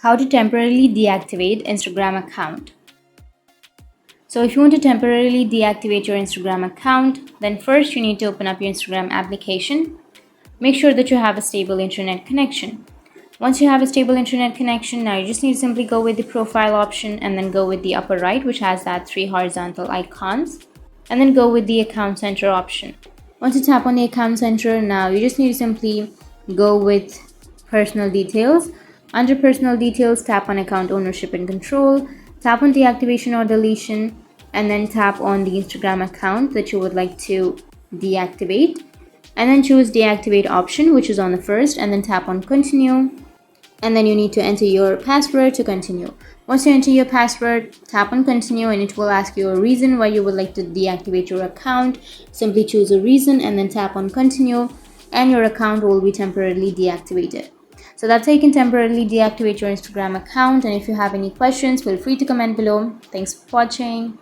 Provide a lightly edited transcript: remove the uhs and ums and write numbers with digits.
How to temporarily deactivate Instagram account. So if you want to temporarily deactivate your Instagram account, then first you need to open up your Instagram application. Make sure that you have a stable internet connection. Once you have a stable internet connection, now you just need to simply go with the profile option and then go with the upper right, which has that 3 horizontal icons, and then go with the account center option. Once you tap on the account center, now you just need to simply go with personal details. Under personal details, tap on account ownership and control, tap on deactivation or deletion, and then tap on the Instagram account that you would like to deactivate, and then choose deactivate option, which is on the first, and then tap on continue, and then you need to enter your password to continue. Once you enter your password, tap on continue, and it will ask you a reason why you would like to deactivate your account. Simply choose a reason and then tap on continue, and your account will be temporarily deactivated. So that's how you can temporarily deactivate your Instagram account. And if you have any questions, feel free to comment below. Thanks for watching.